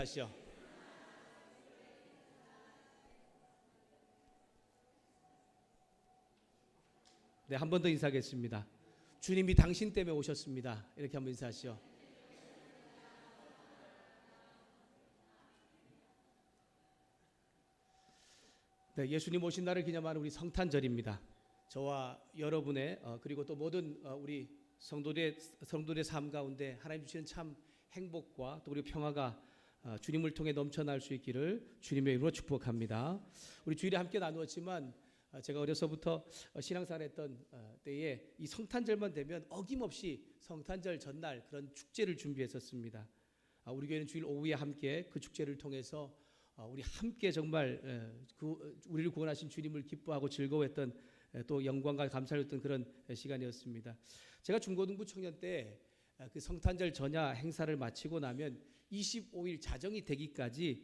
인사하시오. 네, 한 번 더 인사하겠습니다. 주님이 당신 때문에 오셨습니다. 이렇게 한번 인사하시오. 네, 예수님 오신 날을 기념하는 우리 성탄절입니다. 저와 여러분의 그리고 또 모든 우리 성도들의 삶 가운데 하나님 주시는 참 행복과 또 우리 평화가 주님을 통해 넘쳐날 수 있기를 주님의 이름으로 축복합니다. 우리 주일에 함께 나누었지만 제가 어려서부터 신앙생활했던 때에 이 성탄절만 되면 어김없이 성탄절 전날 그런 축제를 준비했었습니다. 우리 교회는 주일 오후에 함께 그 축제를 통해서 우리 함께 정말 우리를 구원하신 주님을 기뻐하고 즐거워했던 또 영광과 감사를 했던 그런 시간이었습니다. 제가 중고등부 청년 때 그 성탄절 전야 행사를 마치고 나면 25일 자정이 되기까지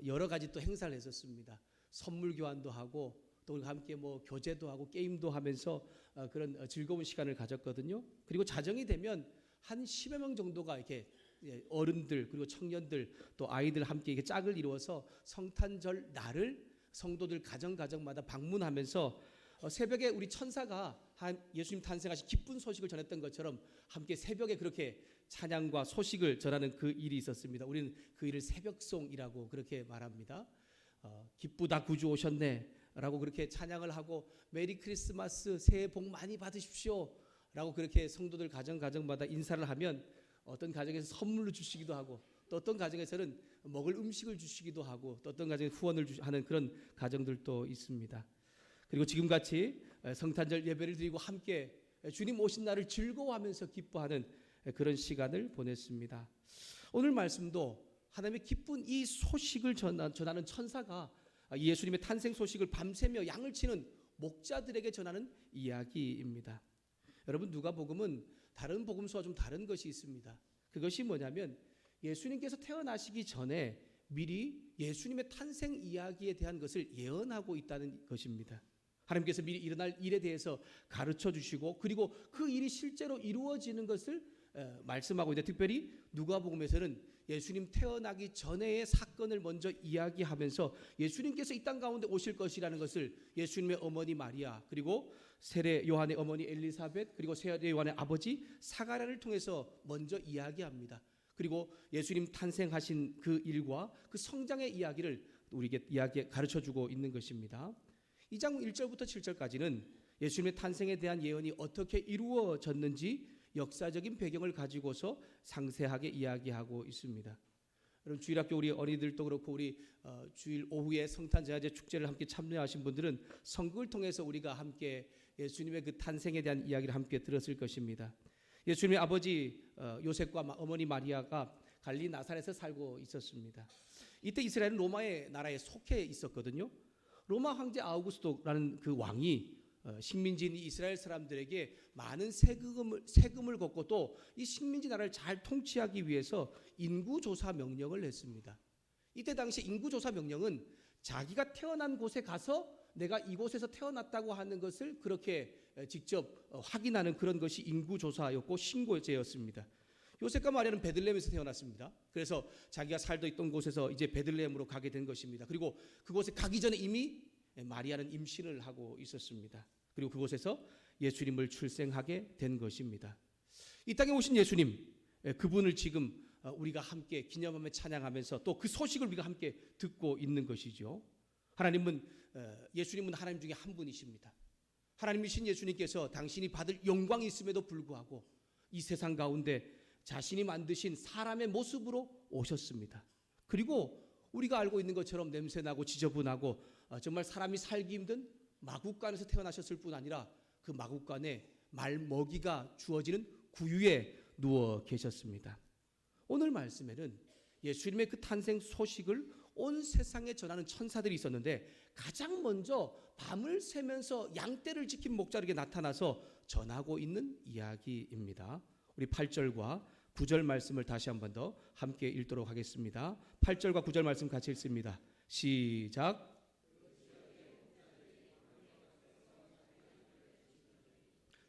여러 가지 또 행사를 했었습니다. 선물 교환도 하고 또 우리가 함께 뭐 교제도 하고 게임도 하면서 그런 즐거운 시간을 가졌거든요. 그리고 자정이 되면 한 10여 명 정도가 이렇게 어른들 그리고 청년들 또 아이들 함께 이렇게 짝을 이루어서 성탄절 날을 성도들 가정마다 방문하면서 새벽에 우리 천사가 한 예수님 탄생하신 기쁜 소식을 전했던 것처럼 함께 새벽에 그렇게 찬양과 소식을 전하는 그 일이 있었습니다. 우리는 그 일을 새벽송이라고 그렇게 말합니다. 기쁘다 구주 오셨네 라고 그렇게 찬양을 하고 메리 크리스마스 새해 복 많이 받으십시오 라고 그렇게 성도들 가정마다 인사를 하면 어떤 가정에서 선물로 주시기도 하고 또 어떤 가정에서는 먹을 음식을 주시기도 하고 또 어떤 가정에 후원을 하는 그런 가정들도 있습니다. 그리고 지금같이 성탄절 예배를 드리고 함께 주님 오신 날을 즐거워하면서 기뻐하는 그런 시간을 보냈습니다. 오늘 말씀도 하나님의 기쁜 이 소식을 전하는 천사가 예수님의 탄생 소식을 밤새며 양을 치는 목자들에게 전하는 이야기입니다. 여러분 누가복음은 다른 복음서와 좀 다른 것이 있습니다. 그것이 뭐냐면 예수님께서 태어나시기 전에 미리 예수님의 탄생 이야기에 대한 것을 예언하고 있다는 것입니다. 하나님께서 미리 일어날 일에 대해서 가르쳐 주시고 그리고 그 일이 실제로 이루어지는 것을 말씀하고 있는데 특별히 누가복음에서는 예수님 태어나기 전의 사건을 먼저 이야기하면서 예수님께서 이 땅 가운데 오실 것이라는 것을 예수님의 어머니 마리아 그리고 세례 요한의 어머니 엘리사벳 그리고 세례 요한의 아버지 사가랴를 통해서 먼저 이야기합니다. 그리고 예수님 탄생하신 그 일과 그 성장의 이야기를 우리에게 가르쳐주고 있는 것입니다. 2장 1절부터 7절까지는 예수님의 탄생에 대한 예언이 어떻게 이루어졌는지 역사적인 배경을 가지고서 상세하게 이야기하고 있습니다. 여러분 주일학교 우리 어린이들도 그렇고 우리 주일 오후에 성탄제화제 축제를 함께 참여하신 분들은 성극을 통해서 우리가 함께 예수님의 그 탄생에 대한 이야기를 함께 들었을 것입니다. 예수님의 아버지 요셉과 어머니 마리아가 갈릴리 나사렛에 살고 있었습니다. 이때 이스라엘은 로마의 나라에 속해 있었거든요. 로마 황제 아우구스토라는 그 왕이 식민지인 이스라엘 사람들에게 많은 세금을 걷고 또 이 식민지 나라를 잘 통치하기 위해서 인구조사 명령을 했습니다. 이때 당시 인구조사 명령은 자기가 태어난 곳에 가서 내가 이곳에서 태어났다고 하는 것을 그렇게 직접 확인하는 그런 것이 인구조사였고 신고제였습니다. 요셉과 마리아는 베들레헴에서 태어났습니다. 그래서 자기가 살던 있던 곳에서 이제 베들레헴으로 가게 된 것입니다. 그리고 그곳에 가기 전에 이미 마리아는 임신을 하고 있었습니다. 그리고 그곳에서 예수님을 출생하게 된 것입니다. 이 땅에 오신 예수님, 그분을 지금 우리가 함께 기념하며 찬양하면서 또 그 소식을 우리가 함께 듣고 있는 것이죠. 예수님은 하나님 중에 한 분이십니다. 하나님이신 예수님께서 당신이 받을 영광이 있음에도 불구하고 이 세상 가운데 자신이 만드신 사람의 모습으로 오셨습니다. 그리고 우리가 알고 있는 것처럼 냄새나고 지저분하고 정말 사람이 살기 힘든 마구간에서 태어나셨을 뿐 아니라 그 마구간에 말먹이가 주어지는 구유에 누워 계셨습니다. 오늘 말씀에는 예수님의 그 탄생 소식을 온 세상에 전하는 천사들이 있었는데 가장 먼저 밤을 새면서 양떼를 지킨 목자에게 나타나서 전하고 있는 이야기입니다. 우리 8절과 9절 말씀을 다시 한 번 더 함께 읽도록 하겠습니다. 8절과 9절 말씀 같이 읽습니다. 시작.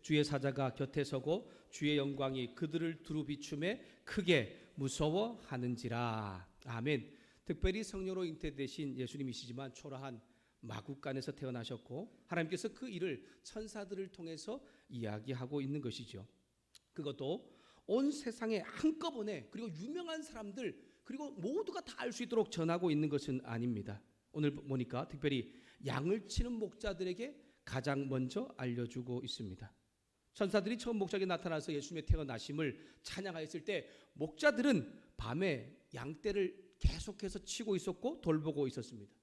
주의 사자가 곁에 서고 주의 영광이 그들을 두루 비춤에 크게 무서워하는지라. 아멘. 특별히 성령으로 잉태되신 예수님이시지만 초라한 마국간에서 태어나셨고 하나님께서 그 일을 천사들을 통해서 이야기하고 있는 것이죠. 그것도 온 세상에 한꺼번에 그리고 유명한 사람들 그리고 모두가 다 알 수 있도록 전하고 있는 것은 아닙니다. 오늘 보니까 특별히 양을 치는 목자들에게 가장 먼저 알려주고 있습니다. 천사들이 처음 목자에게 나타나서 예수님의 태어나심을 찬양하였을 때 목자들은 밤에 양떼를 계속해서 치고 있었고 돌보고 있었습니다.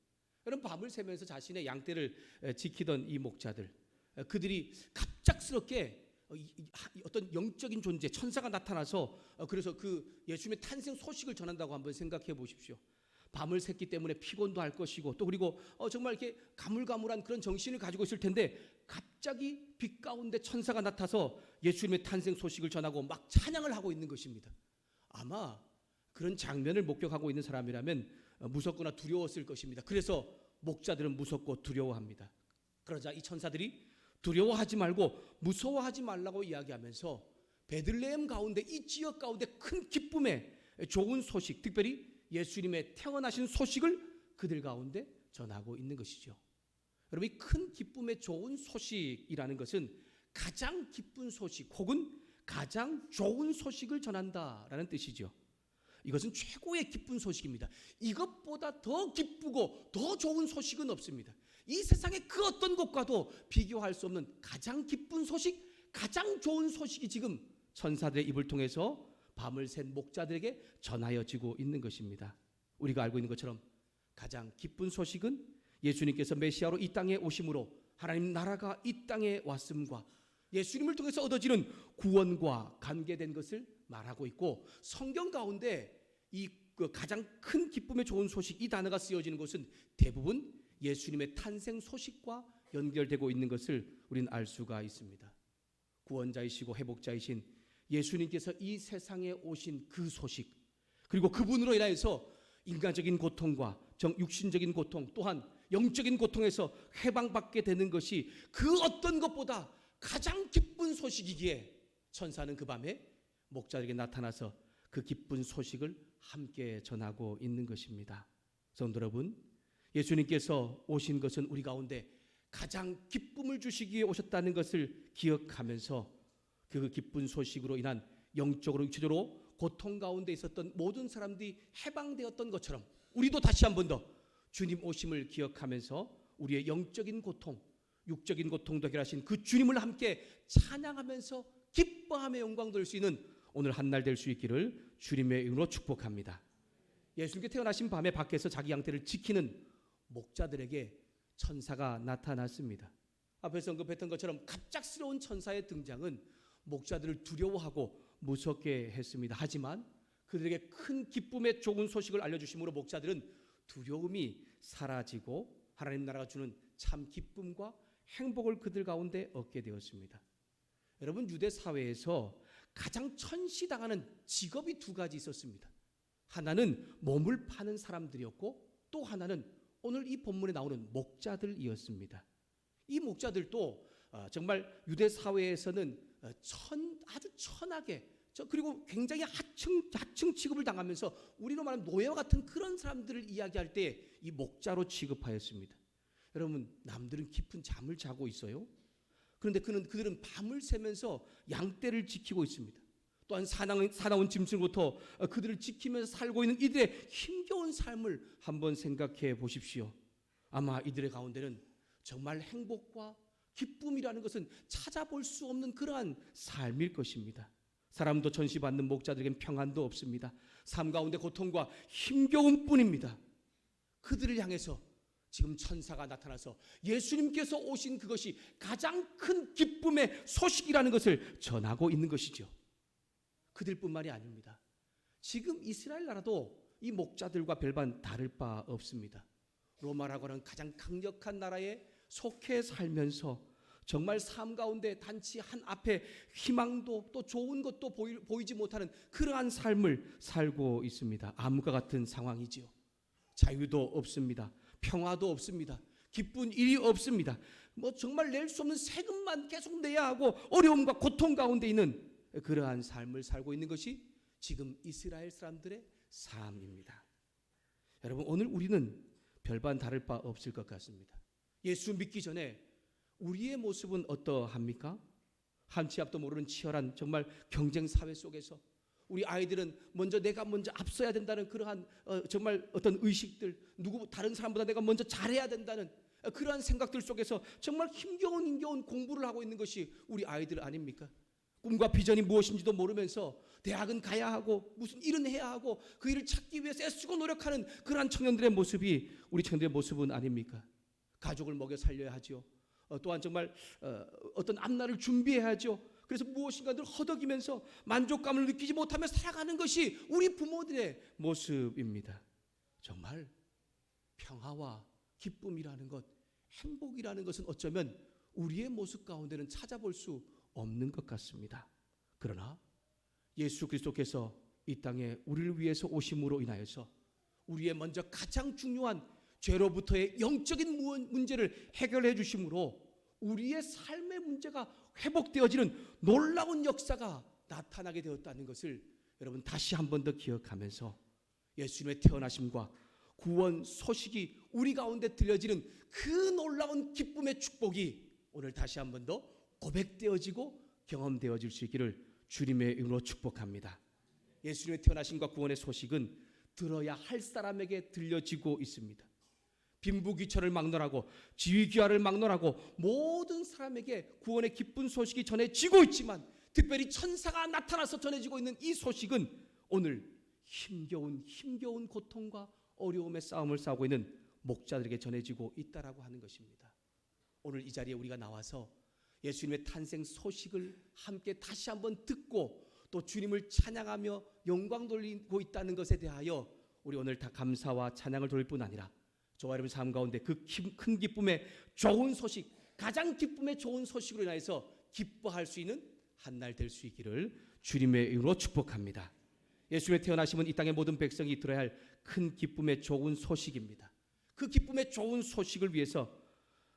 여러분, 밤을 새면서 자신의 양떼를 지키던 이 목자들, 그들이 갑작스럽게 어떤 영적인 존재, 천사가 나타나서 그래서 그 예수님의 탄생 소식을 전한다고 한번 생각해 보십시오. 밤을 샜기 때문에 피곤도 할 것이고 또 그리고 정말 이렇게 가물가물한 그런 정신을 가지고 있을 텐데 갑자기 빛 가운데 천사가 나타나서 예수님의 탄생 소식을 전하고 막 찬양을 하고 있는 것입니다. 아마 그런 장면을 목격하고 있는 사람이라면 무섭거나 두려웠을 것입니다. 그래서 목자들은 무섭고 두려워합니다. 그러자 이 천사들이 두려워하지 말고 무서워하지 말라고 이야기하면서 베들레헴 가운데 이 지역 가운데 큰 기쁨의 좋은 소식, 특별히 예수님의 태어나신 소식을 그들 가운데 전하고 있는 것이죠. 여러분, 이 큰 기쁨의 좋은 소식이라는 것은 가장 기쁜 소식 혹은 가장 좋은 소식을 전한다라는 뜻이죠. 이것은 최고의 기쁜 소식입니다. 이것보다 더 기쁘고 더 좋은 소식은 없습니다. 이 세상의 그 어떤 것과도 비교할 수 없는 가장 기쁜 소식, 가장 좋은 소식이 지금 천사들의 입을 통해서 밤을 샌 목자들에게 전하여지고 있는 것입니다. 우리가 알고 있는 것처럼 가장 기쁜 소식은 예수님께서 메시아로 이 땅에 오심으로 하나님 나라가 이 땅에 왔음과 예수님을 통해서 얻어지는 구원과 관계된 것을 말하고 있고, 성경 가운데 이 가장 큰 기쁨의 좋은 소식, 이 단어가 쓰여지는 것은 대부분 예수님의 탄생 소식과 연결되고 있는 것을 우리는 알 수가 있습니다. 구원자이시고 회복자이신 예수님께서 이 세상에 오신 그 소식, 그리고 그분으로 인하여서 인간적인 고통과 육신적인 고통 또한 영적인 고통에서 해방받게 되는 것이 그 어떤 것보다 가장 기쁜 소식이기에 천사는 그 밤에 목자에게 나타나서 그 기쁜 소식을 함께 전하고 있는 것입니다. 성도 여러분, 예수님께서 오신 것은 우리 가운데 가장 기쁨을 주시기 위해 오셨다는 것을 기억하면서 그 기쁜 소식으로 인한 영적으로 육체적으로 고통 가운데 있었던 모든 사람들이 해방되었던 것처럼 우리도 다시 한 번 더 주님 오심을 기억하면서 우리의 영적인 고통, 육적인 고통도 해결하신 그 주님을 함께 찬양하면서 기뻐하며 영광 돌릴 수 있는 오늘 한날 될 수 있기를 주님의 이름으로 축복합니다. 예수님께 태어나신 밤에 밖에서 자기 양떼를 지키는 목자들에게 천사가 나타났습니다. 앞에서 언급했던 것처럼 갑작스러운 천사의 등장은 목자들을 두려워하고 무섭게 했습니다. 하지만 그들에게 큰 기쁨의 좋은 소식을 알려주심으로 목자들은 두려움이 사라지고 하나님 나라가 주는 참 기쁨과 행복을 그들 가운데 얻게 되었습니다. 여러분, 유대 사회에서 가장 천시당하는 직업이 두 가지 있었습니다. 하나는 몸을 파는 사람들이었고 또 하나는 오늘 이 본문에 나오는 목자들이었습니다. 이 목자들도 정말 유대 사회에서는 아주 천하게 그리고 굉장히 하층 취급을 당하면서 우리로 말하면 노예와 같은 그런 사람들을 이야기할 때 이 목자로 취급하였습니다. 여러분, 남들은 깊은 잠을 자고 있어요. 그런데 그들은 밤을 새면서 양떼를 지키고 있습니다. 또한 사나운 짐승으로부터 그들을 지키면서 살고 있는 이들의 힘겨운 삶을 한번 생각해 보십시오. 아마 이들의 가운데는 정말 행복과 기쁨이라는 것은 찾아볼 수 없는 그러한 삶일 것입니다. 사람도 전시받는 목자들에겐 평안도 없습니다. 삶 가운데 고통과 힘겨움 뿐입니다. 그들을 향해서 지금 천사가 나타나서 예수님께서 오신 그것이 가장 큰 기쁨의 소식이라는 것을 전하고 있는 것이죠. 그들뿐만이 아닙니다. 지금 이스라엘 나라도 이 목자들과 별반 다를 바 없습니다. 로마라고 하는 가장 강력한 나라에 속해 살면서 정말 삶 가운데 단지 한 앞에 희망도 또 좋은 것도 보이지 못하는 그러한 삶을 살고 있습니다. 암과 같은 상황이지요. 자유도 없습니다. 평화도 없습니다. 기쁜 일이 없습니다. 정말 낼 수 없는 세금만 계속 내야 하고 어려움과 고통 가운데 있는 그러한 삶을 살고 있는 것이 지금 이스라엘 사람들의 삶입니다. 여러분, 오늘 우리는 별반 다를 바 없을 것 같습니다. 예수 믿기 전에 우리의 모습은 어떠합니까? 한 치 앞도 모르는 치열한 정말 경쟁 사회 속에서 우리 아이들은 내가 먼저 앞서야 된다는 그러한 정말 어떤 의식들, 다른 사람보다 내가 먼저 잘해야 된다는 그러한 생각들 속에서 정말 힘겨운 공부를 하고 있는 것이 우리 아이들 아닙니까? 꿈과 비전이 무엇인지도 모르면서 대학은 가야 하고 무슨 일은 해야 하고 그 일을 찾기 위해서 애쓰고 노력하는 그러한 청년들의 모습이 우리 청년들의 모습은 아닙니까? 가족을 먹여 살려야 하죠. 또한 정말 어떤 앞날을 준비해야 하죠. 그래서 무엇인가 늘 허덕이면서 만족감을 느끼지 못하며 살아가는 것이 우리 부모들의 모습입니다. 정말 평화와 기쁨이라는 것, 행복이라는 것은 어쩌면 우리의 모습 가운데는 찾아볼 수 없는 것 같습니다. 그러나 예수 그리스도께서 이 땅에 우리를 위해서 오심으로 인하여서 우리의 먼저 가장 중요한 죄로부터의 영적인 문제를 해결해 주심으로 우리의 삶의 문제가 회복되어지는 놀라운 역사가 나타나게 되었다는 것을 여러분 다시 한 번 더 기억하면서 예수님의 태어나심과 구원 소식이 우리 가운데 들려지는 그 놀라운 기쁨의 축복이 오늘 다시 한 번 더 고백되어지고 경험되어질 수 있기를 주님의 이름으로 축복합니다. 예수님의 태어나심과 구원의 소식은 들어야 할 사람에게 들려지고 있습니다. 빈부귀천을 막론하고 지위귀하를 막론하고 모든 사람에게 구원의 기쁜 소식이 전해지고 있지만 특별히 천사가 나타나서 전해지고 있는 이 소식은 오늘 힘겨운 고통과 어려움의 싸움을 싸우고 있는 목자들에게 전해지고 있다라고 하는 것입니다. 오늘 이 자리에 우리가 나와서 예수님의 탄생 소식을 함께 다시 한번 듣고 또 주님을 찬양하며 영광 돌리고 있다는 것에 대하여 우리 오늘 다 감사와 찬양을 돌릴 뿐 아니라 저와 여러분 삶 가운데 그 큰 기쁨의 좋은 소식, 가장 기쁨의 좋은 소식으로 인하여서 기뻐할 수 있는 한 날 될 수 있기를 주님의 이름으로 축복합니다. 예수님의 태어나심은 이 땅의 모든 백성이 들어야 할 큰 기쁨의 좋은 소식입니다. 그 기쁨의 좋은 소식을 위해서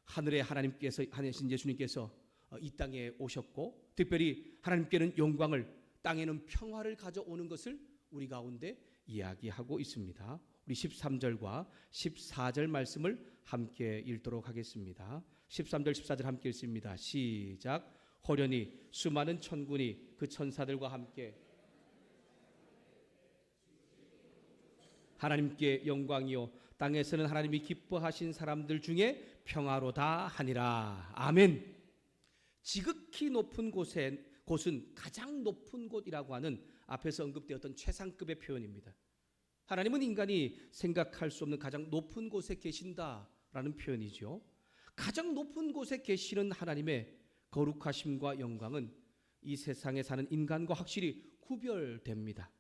하늘의 하나님께서 하신 예수님께서 이 땅에 오셨고 특별히 하나님께는 영광을 땅에는 평화를 가져오는 것을 우리 가운데 이야기하고 있습니다. 우리 13절과 14절 말씀을 함께 읽도록 하겠습니다. 13절 14절 함께 읽습니다. 시작. 호련히 수많은 천군이 그 천사들과 함께 하나님께 영광이요 땅에서는 하나님이 기뻐하신 사람들 중에 평화로다 하니라. 아멘. 지극히 높은 곳은 가장 높은 곳이라고 하는 앞에서 언급되었던 최상급의 표현입니다. 하나님은 인간이 생각할 수 없는 가장 높은 곳에 계신다라는 표현이죠. 가장 높은 곳에 계시는 하나님의 거룩하심과 영광은 이 세상에 사는 인간과 확실히 구별됩니다.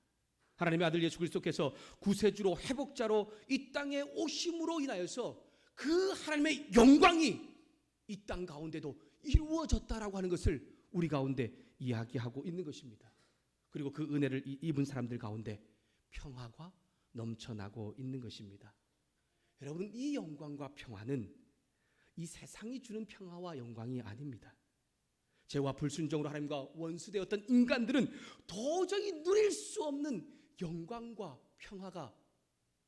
하나님의 아들 예수 그리스도께서 구세주로 회복자로 이 땅에 오심으로 인하여서 그 하나님의 영광이 이 땅 가운데도 이루어졌다라고 하는 것을 우리 가운데 이야기하고 있는 것입니다. 그리고 그 은혜를 입은 사람들 가운데 평화가 넘쳐나고 있는 것입니다. 여러분, 이 영광과 평화는 이 세상이 주는 평화와 영광이 아닙니다. 죄와 불순종으로 하나님과 원수되었던 인간들은 도저히 누릴 수 없는 영광과 평화가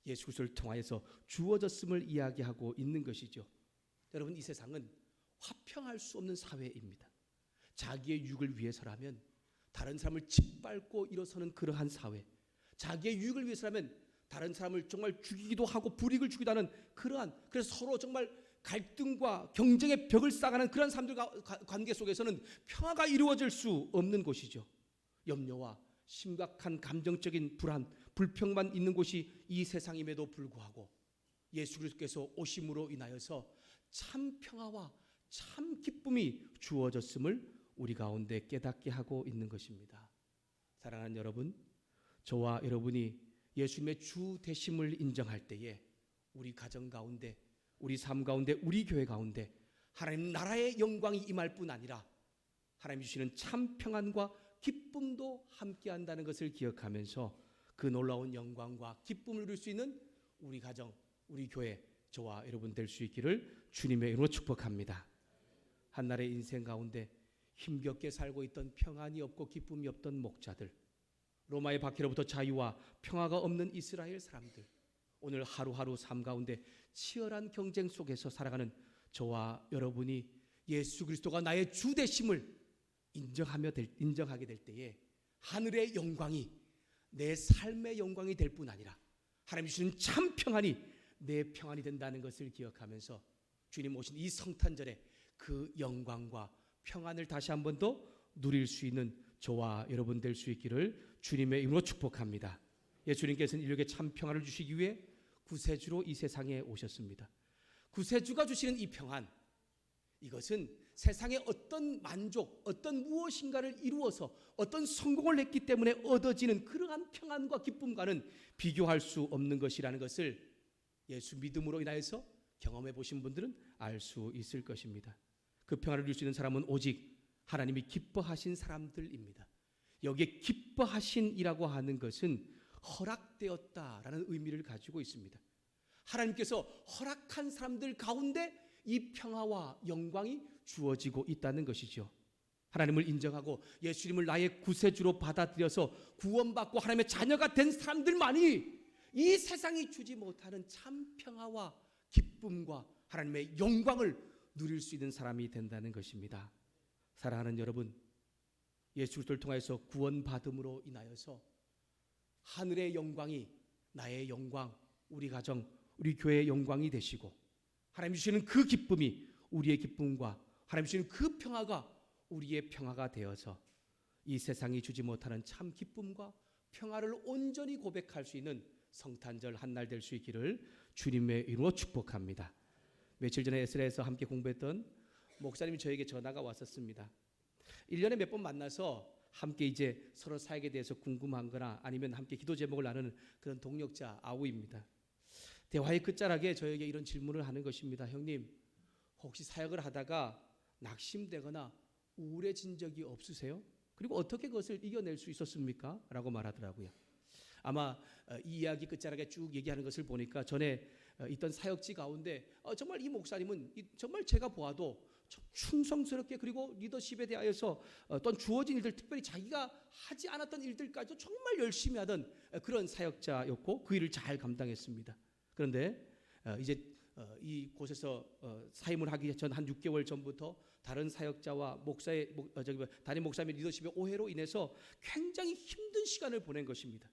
예수 그리스도를 통하여서 주어졌음을 이야기하고 있는 것이죠. 여러분, 이 세상은 화평할 수 없는 사회입니다. 자기의 유익을 위해서라면 다른 사람을 짓밟고 일어서는 그러한 사회, 자기의 유익을 위해서라면 다른 사람을 정말 죽이기도 하고 불이익을 주기도 하는 그래서 서로 정말 갈등과 경쟁의 벽을 쌓아가는 그런 사람들과 관계 속에서는 평화가 이루어질 수 없는 곳이죠. 염려와 심각한 감정적인 불안, 불평만 있는 곳이 이 세상임에도 불구하고 예수 그리스도께서 오심으로 인하여서 참 평화와 참 기쁨이 주어졌음을 우리 가운데 깨닫게 하고 있는 것입니다. 사랑하는 여러분, 저와 여러분이 예수님의 주 되심을 인정할 때에 우리 가정 가운데, 우리 삶 가운데, 우리 교회 가운데 하나님 나라의 영광이 임할 뿐 아니라 하나님 주시는 참 평안과 기쁨도 함께한다는 것을 기억하면서 그 놀라운 영광과 기쁨을 누릴 수 있는 우리 가정, 우리 교회, 저와 여러분 될 수 있기를 주님의 이름으로 축복합니다. 한날의 인생 가운데 힘겹게 살고 있던 평안이 없고 기쁨이 없던 목자들, 로마의 박해로부터 자유와 평화가 없는 이스라엘 사람들, 오늘 하루하루 삶 가운데 치열한 경쟁 속에서 살아가는 저와 여러분이 예수 그리스도가 나의 주 되심을 인정하게 될 때에 하늘의 영광이 내 삶의 영광이 될 뿐 아니라 하나님 주시는 참 평안이 내 평안이 된다는 것을 기억하면서 주님 오신 이 성탄절에 그 영광과 평안을 다시 한 번 더 누릴 수 있는 저와 여러분 될 수 있기를 주님의 이름으로 축복합니다. 예수님께서는 인류에게 참 평안을 주시기 위해 구세주로 이 세상에 오셨습니다. 구세주가 주시는 이 평안, 이것은 세상의 어떤 만족, 어떤 무엇인가를 이루어서 어떤 성공을 했기 때문에 얻어지는 그러한 평안과 기쁨과는 비교할 수 없는 것이라는 것을 예수 믿음으로 인하여서 경험해 보신 분들은 알 수 있을 것입니다. 그 평안을 줄 수 있는 사람은 오직 하나님이 기뻐하신 사람들입니다. 여기에 기뻐하신이라고 하는 것은 허락되었다라는 의미를 가지고 있습니다. 하나님께서 허락한 사람들 가운데 이 평화와 영광이 주어지고 있다는 것이죠. 하나님을 인정하고 예수님을 나의 구세주로 받아들여서 구원받고 하나님의 자녀가 된 사람들만이 이 세상이 주지 못하는 참 평화와 기쁨과 하나님의 영광을 누릴 수 있는 사람이 된다는 것입니다. 사랑하는 여러분, 예수 그리스도를 통해서 구원받음으로 인하여서 하늘의 영광이 나의 영광, 우리 가정, 우리 교회의 영광이 되시고 하나님 주시는 그 기쁨이 우리의 기쁨과 하나님 주시는 그 평화가 우리의 평화가 되어서 이 세상이 주지 못하는 참 기쁨과 평화를 온전히 고백할 수 있는 성탄절 한날 될 수 있기를 주님의 이름으로 축복합니다. 며칠 전에 에스라에서 함께 공부했던 목사님이 저에게 전화가 왔었습니다. 1년에 몇 번 만나서 함께 이제 서로 사역에 대해서 궁금한 거나 아니면 함께 기도 제목을 나누는 그런 동역자 아우입니다. 대화의 끝자락에 저에게 이런 질문을 하는 것입니다. 형님, 혹시 사역을 하다가 낙심되거나 우울해진 적이 없으세요? 그리고 어떻게 그것을 이겨낼 수 있었습니까? 라고 말하더라고요. 아마 이 이야기 끝자락에 쭉 얘기하는 것을 보니까 전에 있던 사역지 가운데 정말 이 목사님은 정말 제가 보아도 충성스럽게 그리고 리더십에 대하여서 어떤 주어진 일들, 특별히 자기가 하지 않았던 일들까지도 정말 열심히 하던 그런 사역자였고 그 일을 잘 감당했습니다. 그런데 이제 이곳에서 사임을 하기 전 한 6개월 전부터 다른 사역자와 담임 목사님의 리더십의 오해로 인해서 굉장히 힘든 시간을 보낸 것입니다.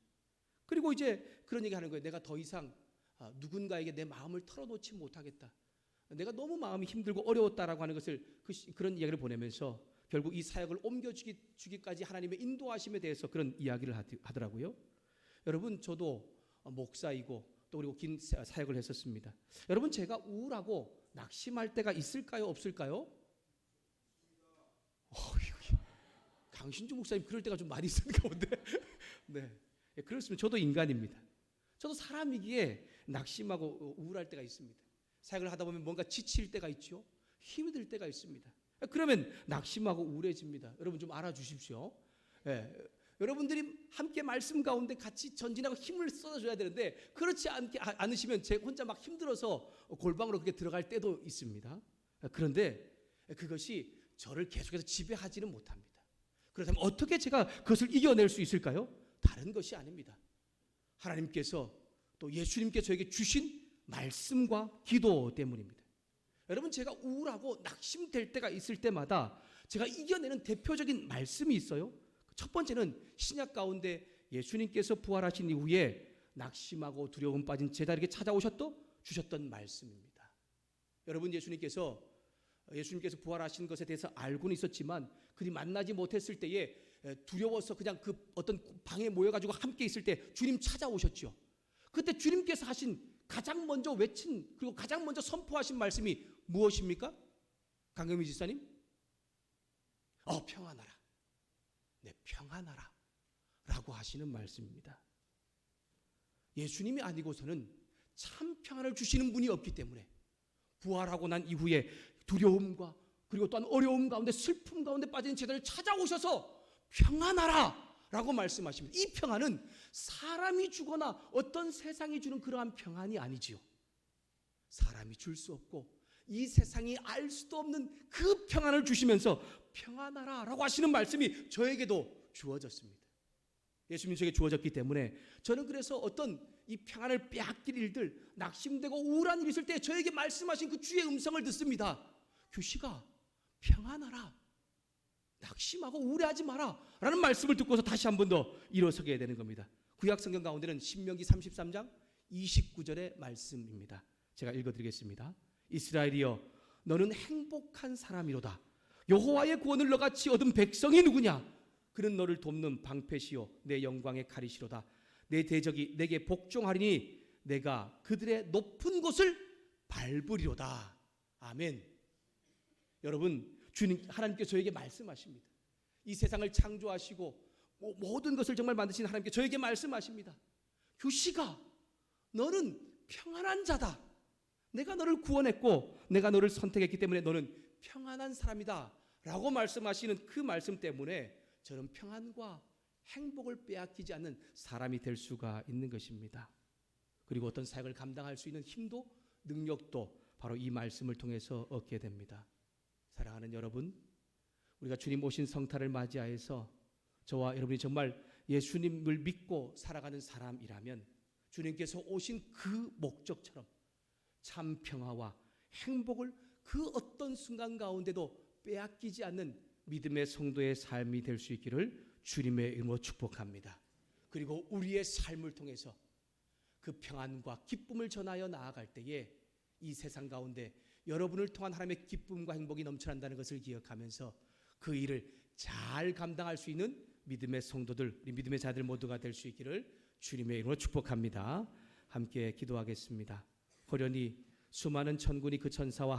그리고 이제 그런 얘기 하는 거예요. 내가 더 이상 누군가에게 내 마음을 털어놓지 못하겠다. 내가 너무 마음이 힘들고 어려웠다라고 하는 것을 그런 이야기를 보내면서 결국 이 사역을 옮겨주기까지 하나님의 인도하심에 대해서 그런 이야기를 하더라고요. 여러분, 저도 목사이고 또 그리고 긴 사역을 했었습니다. 여러분, 제가 우울하고 낙심할 때가 있을까요? 없을까요? 강신주 목사님 그럴 때가 좀 많이 있는 가운데 네, 그렇습니다. 저도 인간입니다. 저도 사람이기에 낙심하고 우울할 때가 있습니다. 사역을 하다 보면 뭔가 지칠 때가 있죠. 힘이 들 때가 있습니다. 그러면 낙심하고 우울해집니다. 여러분 좀 알아주십시오. 여러분들이 함께 말씀 가운데 같이 전진하고 힘을 쏟아줘야 되는데 그렇지 않으시면 제 혼자 막 힘들어서 골방으로 그렇게 들어갈 때도 있습니다. 그런데 그것이 저를 계속해서 지배하지는 못합니다. 그렇다면 어떻게 제가 그것을 이겨낼 수 있을까요? 다른 것이 아닙니다. 하나님께서 또 예수님께서 저에게 주신 말씀과 기도 때문입니다. 여러분, 제가 우울하고 낙심될 때가 있을 때마다 제가 이겨내는 대표적인 말씀이 있어요. 첫 번째는 신약 가운데 예수님께서 부활하신 이후에 낙심하고 두려움 빠진 제자에게 주셨던 말씀입니다. 여러분, 예수님께서 부활하신 것에 대해서 알고는 있었지만 그리 만나지 못했을 때에 두려워서 그냥 그 어떤 방에 모여가지고 함께 있을 때 주님 찾아오셨죠. 그때 주님께서 하신 가장 먼저 외친 그리고 가장 먼저 선포하신 말씀이 무엇입니까? 강경미 지사님? 평안하라. 네, 평안하라 라고 하시는 말씀입니다. 예수님이 아니고서는 참 평안을 주시는 분이 없기 때문에 부활하고 난 이후에 두려움과 그리고 또한 어려움 가운데 슬픔 가운데 빠진 제자를 찾아오셔서 평안하라 라고 말씀하십니다. 이 평안은 사람이 주거나 어떤 세상이 주는 그러한 평안이 아니지요. 사람이 줄 수 없고 이 세상이 알 수도 없는 그 평안을 주시면서 평안하라 라고 하시는 말씀이 저에게도 주어졌습니다. 예수님 저에게 주어졌기 때문에 저는 그래서 어떤 이 평안을 빼앗길 일들, 낙심되고 우울한 일이 있을 때 저에게 말씀하신 그 주의 음성을 듣습니다. 규식아, 평안하라. 낙심하고 우울해하지 마라 라는 말씀을 듣고서 다시 한 번 더 일어서게 되는 겁니다. 구약 성경 가운데는 신명기 33장 29절의 말씀입니다. 제가 읽어드리겠습니다. 이스라엘이여, 너는 행복한 사람이로다. 여호와의 구원을 너같이 얻은 백성이 누구냐? 그는 너를 돕는 방패시요 내 영광의 가리시로다. 내 대적이 내게 복종하리니 내가 그들의 높은 곳을 밟으리로다. 아멘. 여러분, 주님 하나님께 저에게 말씀하십니다. 이 세상을 창조하시고 모든 것을 정말 만드신 하나님께 저에게 말씀하십니다. 규식아, 너는 평안한 자다. 내가 너를 구원했고 내가 너를 선택했기 때문에 너는 평안한 사람이다 라고 말씀하시는 그 말씀 때문에 저는 평안과 행복을 빼앗기지 않는 사람이 될 수가 있는 것입니다. 그리고 어떤 사역을 감당할 수 있는 힘도 능력도 바로 이 말씀을 통해서 얻게 됩니다. 사랑하는 여러분, 우리가 주님 오신 성탄을 맞이하여서 저와 여러분이 정말 예수님을 믿고 살아가는 사람이라면 주님께서 오신 그 목적처럼 참 평화와 행복을 그 어떤 순간 가운데도 빼앗기지 않는 믿음의 성도의 삶이 될 수 있기를 주님의 이름으로 축복합니다. 그리고 우리의 삶을 통해서 그 평안과 기쁨을 전하여 나아갈 때에 이 세상 가운데 여러분을 통한 하나님의 기쁨과 행복이 넘쳐난다는 것을 기억하면서 그 일을 잘 감당할 수 있는 믿음의 성도들, 우리 믿음의 자들 모두가 될 수 있기를 주님의 이름으로 축복합니다. 함께 기도하겠습니다. 호련히 수많은 천군이 그 천사와